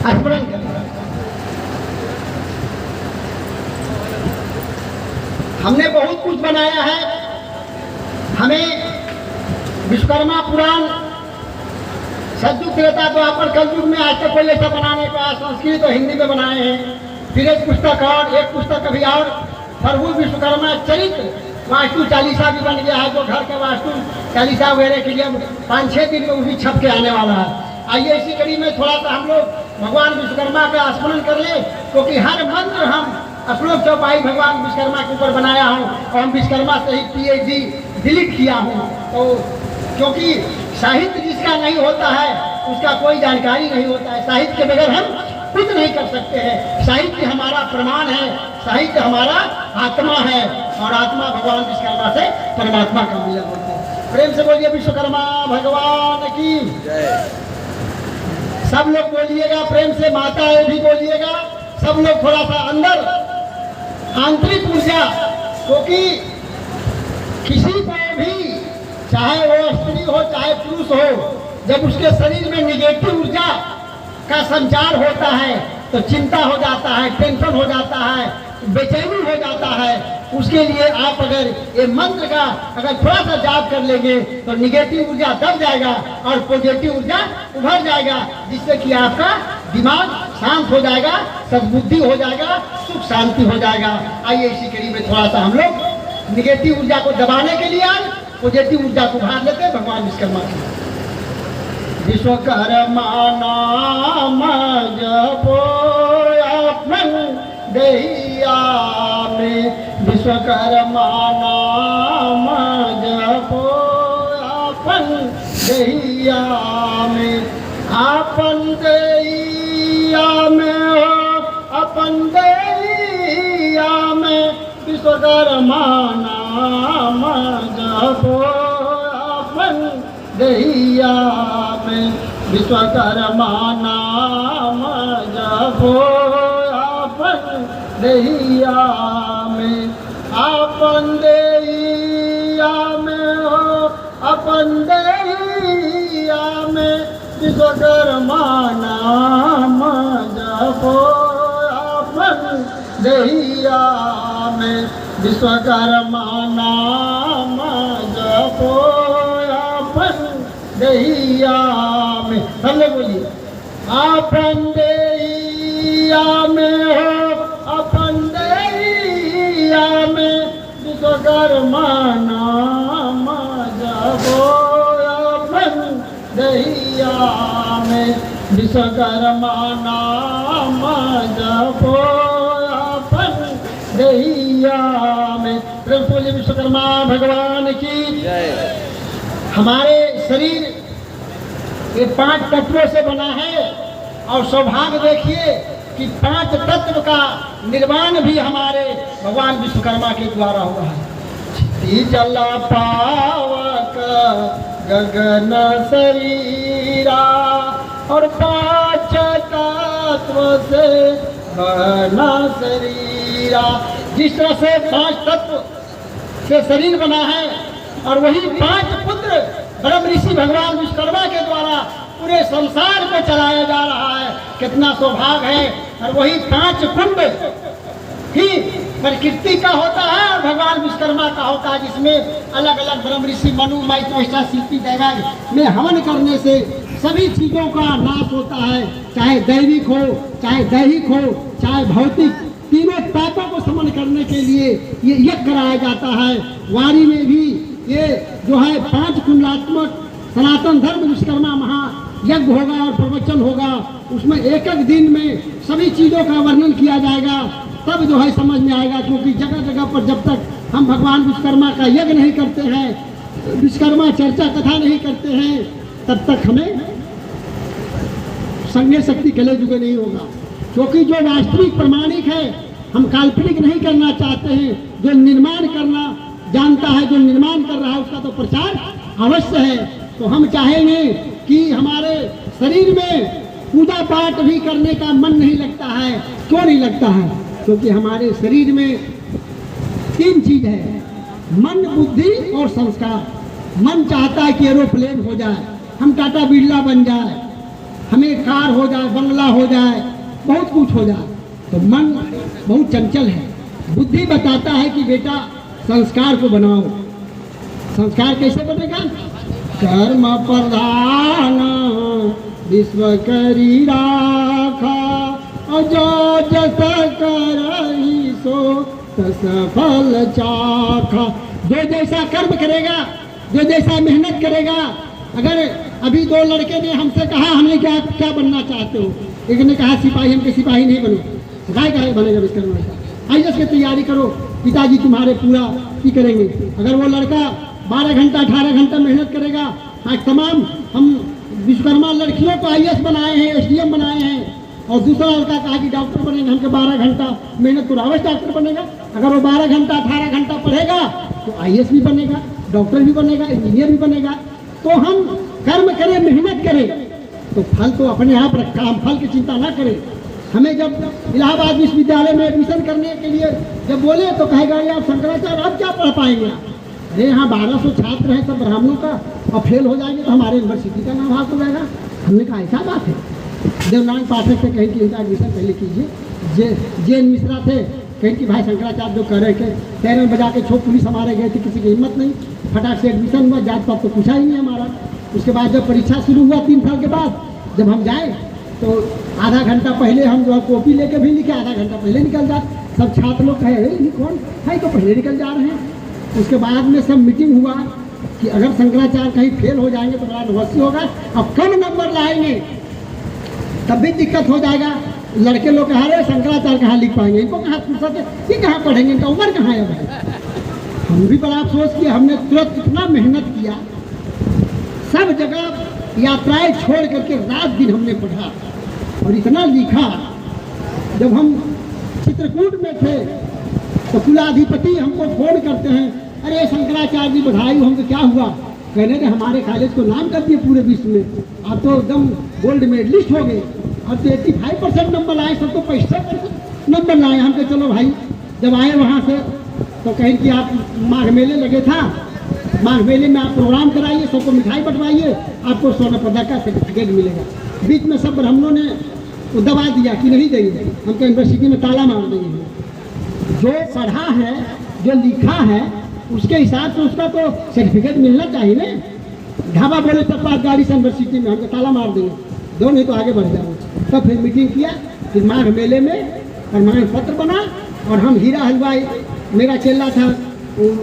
स्मरण करें। हमने बहुत कुछ बनाया है। हमें विश्वकर्मा पुराण सतयुग त्रेता द्वापर कलयुग में आज तक कोई ऐसा बनाने का संस्कृत और हिंदी में बनाए हैं। फिर एक पुस्तक और एक पुस्तक अभी और प्रभु विश्वकर्मा चरित्र वास्तु चालीसा भी बन गया है, जो घर के वास्तु चालीसा वगैरह के लिए 5-6 दिन में वो भी छप के आने वाला है। आइए इसी कड़ी में थोड़ा सा हम लोग भगवान विश्वकर्मा का स्मरण कर ले, क्योंकि हर मंत्र हम श्लोक चौपाई भगवान विश्वकर्मा के ऊपर बनाया हूँ और हम विश्वकर्मा से ही PhD डिलीट किया हूँ। तो क्योंकि साहित्य जिसका नहीं होता है उसका कोई जानकारी नहीं होता है। साहित्य के बगैर हम कुछ नहीं कर सकते हैं। साहित्य हमारा प्रमाण है, साहित्य हमारा आत्मा है और आत्मा भगवान विश्वकर्मा से परमात्मा का मिलन होता है। प्रेम से बोलिए विश्वकर्मा भगवान की जय। सब लोग बोलिएगा प्रेम से, माताएं भी बोलिएगा, सब लोग थोड़ा सा अंदर आंतरिक ऊर्जा, क्योंकि किसी को भी चाहे वो स्त्री हो चाहे पुरुष हो, जब उसके शरीर में निगेटिव ऊर्जा का संचार होता है तो चिंता हो जाता है, टेंशन हो जाता है, बेचैनी हो जाता है। उसके लिए आप अगर ये मंत्र का अगर थोड़ा सा जाप कर लेंगे तो निगेटिव ऊर्जा दब जाएगा और पॉजिटिव ऊर्जा उभर जाएगा, जिससे कि आपका दिमाग शांत हो जाएगा, सद्बुद्धि हो जाएगा, सुख शांति हो जाएगा। आइए इसी कड़ी में थोड़ा सा हम लोग निगेटिव ऊर्जा को दबाने के लिए आज पॉजिटिव ऊर्जा को उभार लेते हैं भगवान विश्वकर्मा की। विश्वकर्मा नाम जपो अपन दैया में, विश्वकर्मा नाम जपो अपन दैया में, अपन दैया में हो अपन दैया में, विश्वकर्मा नाम जपो अपन दैया में, विश्वकर्मा नाम जपो अपन दैया में, अपन दैया में हो अपन दैया में, विश्वकर्मा नाम जपो अपन दैया में, विश्वकर्मा नाम जपो दैया में। सब लोग बोलिए अपन दैया में हो अपन दैया में, विश्वकर्मा नाम जपो अपन दैया में, विश्वकर्मा नाम जपो अपन दैया में। बोलिए विश्वकर्मा भगवान की जय। हमारे शरीर ये 5 तत्वों से बना है और सौभाग्य देखिए कि 5 तत्व का निर्माण भी हमारे भगवान विश्वकर्मा के द्वारा हुआ है। क्षिति जल पावक गगन शरीरा और 5 तत्व से बना शरीरा। जिस तरह से 5 तत्व से शरीर बना है और वही 5 पुत्र ब्रह्म ऋषि भगवान विश्वकर्मा के द्वारा पूरे संसार को चलाया जा रहा है। कितना सौभाग्य है। और वही 5 कुंड ही प्रकृति का होता है और भगवान विश्वकर्मा का होता है, जिसमें अलग अलग ब्रह्म ऋषि मनु मैत्रेयी शिल्पी दैवज्ञ में हवन करने से सभी चीजों का नाश होता है, चाहे दैविक हो चाहे दैहिक हो चाहे भौतिक, तीनों पापों को समन करने के लिए ये यज्ञ कराया जाता है। वारी में भी ये जो है 5 कुंडलात्मक सनातन धर्म विश्वकर्मा महायज्ञ होगा और प्रवचन होगा। उसमें एक एक दिन में सभी चीज़ों का वर्णन किया जाएगा, तब जो है समझ में आएगा। क्योंकि जगह जगह पर जब तक हम भगवान विश्वकर्मा का यज्ञ नहीं करते हैं, विश्वकर्मा चर्चा कथा नहीं करते हैं, तब तक हमें संज्ञा शक्ति कले जुगे नहीं होगा। क्योंकि जो वास्तविक प्रमाणिक है, हम काल्पनिक नहीं करना चाहते हैं। जो निर्माण करना जानता है, जो निर्माण कर रहा है, उसका तो प्रचार अवश्य है। तो हम चाहेंगे कि हमारे शरीर में पूजा पाठ भी करने का मन नहीं लगता है। क्यों नहीं लगता है? क्योंकि हमारे शरीर में 3 चीज है, मन, बुद्धि और संस्कार। मन चाहता है कि एरोप्लेन हो जाए, हम टाटा बिरला बन जाए, हमें कार हो जाए, बंगला हो जाए, बहुत कुछ हो जाए, तो मन बहुत चंचल है। बुद्धि बताता है कि बेटा संस्कार को बनाओ। संस्कार कैसे बनेगा? कर्म प्रधान विश्व करी राखा, जो जस करहि सो तस फल चाखा। जो जैसा कर्म करेगा, जो जैसा मेहनत करेगा। अगर अभी दो लड़के ने हमसे कहा हमें क्या क्या बनना चाहते हो, एक ने कहा सिपाही, हमके सिपाही नहीं बनो। सिपाही का बनेगा विश्वकर्मा का, आईएएस की तैयारी करो, पिताजी तुम्हारे पूरा की करेंगे। अगर वो लड़का 12 घंटा 18 घंटा मेहनत करेगा, आज तमाम हम विश्वकर्मा लड़कियों को आईएएस बनाए हैं, एसडीएम बनाए हैं, और दूसरा लड़का कहा कि डॉक्टर बनेंगे, हमके 12 घंटा मेहनत करो, अवश्य डॉक्टर बनेगा। अगर वो 12 घंटा 18 घंटा पढ़ेगा तो आईएएस भी बनेगा, डॉक्टर भी बनेगा, इंजीनियर भी बनेगा। तो हम कर्म करें, मेहनत करें, तो फल तो अपने आप रखा, हम फल की चिंता ना करें। हमें जब इलाहाबाद विश्वविद्यालय में एडमिशन करने के लिए जब बोले तो कहेगा यार शंकराचार्य आप क्या पढ़ पाएंगे? अरे यहाँ 1200 छात्र हैं सब ब्राह्मणों का, और फेल हो जाएंगे तो हमारे यूनिवर्सिटी का नाम हाथ हो जाएगा। हमने कहा ऐसा बात है। देवनारायण पाठक से कहें कि इनका एडमिशन पहले कीजिए। जे.एन. मिश्रा थे, कहें कि भाई शंकराचार्य जो कर रहे थे, पैरन बजा के छो पुलिस हमारे गए थे, किसी की हिम्मत नहीं, फटाक से एडमिशन हुआ, जात पात तो पूछा ही नहीं हमारा। उसके बाद जब परीक्षा शुरू हुआ 3 साल के बाद, जब हम जाए तो आधा घंटा पहले हम जो है कॉपी लेके भी लिखे, आधा घंटा पहले निकल जाए। सब छात्र लोग कहे ये कौन है, तो पहले निकल जा रहे हैं। उसके बाद में सब मीटिंग हुआ कि अगर शंकराचार्य कहीं फेल हो जाएंगे तो बड़ा नवस्य होगा, और कम नंबर लाएंगे तब भी दिक्कत हो जाएगा। लड़के लोग कहा रहे शंकराचार्य कहाँ लिख पाएंगे, इनको कहाँ फुर्सत है, ये कहाँ पढ़ेंगे, इनका उम्र कहाँ है भाई। हम भी बड़ा अफसोस किया, हमने तुरंत इतना मेहनत किया, सब जगह यात्राएं छोड़ करके रात दिन हमने पढ़ा और इतना लिखा। जब हम चित्रकूट में थे तो कुलाधिपति हमको फोन करते हैं, अरे शंकराचार्य जी बधाई हो। हमको क्या हुआ? कहने ने हमारे कॉलेज को नाम कर दिए पूरे विश्व में, आप तो एकदम गोल्ड मेडलिस्ट हो गए, अब तो 85% नंबर लाए, सब तो 65% नंबर लाए। हम कहे चलो भाई। जब आए वहाँ से तो कहें कि आप माघ मेले लगे था, माघ मेले में आप प्रोग्राम कराइए, सबको मिठाई बंटवाइए, आपको स्वर्ण पदक का सर्टिफिकेट मिलेगा। बीच में सब ब्राह्मणों ने वो दबा दिया कि नहीं देंगे, हमको यूनिवर्सिटी में ताला मार देंगे। जो पढ़ा है, जो लिखा है, उसके हिसाब से उसका तो सर्टिफिकेट मिलना चाहिए ना। ढाबा बोले तब बात गाड़ी से यूनिवर्सिटी में हमको ताला मार देंगे, दो नहीं तो आगे बढ़ जाओ। तब फिर मीटिंग किया, फिर माघ मेले में प्रमाण पत्र बना, और हम हीरा हलवाई, मेरा चेला था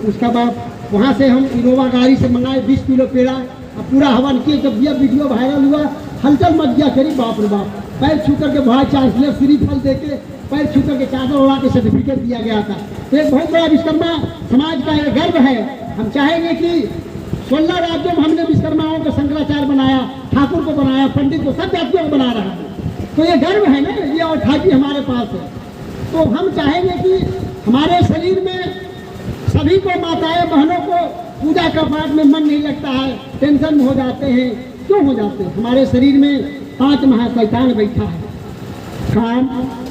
उसका बाप, वहाँ से हम इनोवा गाड़ी से मंगाए 20 किलो पेड़ा, अब पूरा हवन किए। जब यह वीडियो वायरल हुआ, हलचल मच गया, करीब बाप रे बाप। पैर छू करके वाइस चांसलर श्रीफल देके, पैर छू करके चादर ओढ़ा के सर्टिफिकेट दिया गया था। तो एक बहुत बड़ा विश्वकर्मा समाज का यह गर्व है। हम चाहेंगे कि 16 राज्यों में हमने विश्वकर्माओं को शंकराचार्य बनाया, ठाकुर को बनाया, पंडित को, सब जातियों को बना रहा है। तो ये गर्व है ना, ये और ठाकी हमारे पास है। तो हम चाहेंगे कि हमारे शरीर में सभी को, माताएं बहनों को पूजा का पाठ में मन नहीं लगता है, टेंशन में हो जाते हैं। क्यों हो जाते हैं? हमारे शरीर में 5 महाशैतान बैठा है, काम,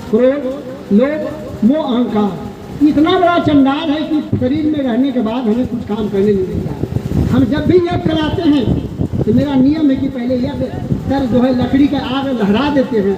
क्रोध, लोभ, मोह, अहंकार। इतना बड़ा चंडाल है कि शरीर में रहने के बाद हमें कुछ काम करने नहीं देता। हम जब भी यज्ञ कराते हैं तो मेरा नियम है कि पहले यज्ञ कर जो है लकड़ी का आग लहरा देते हैं।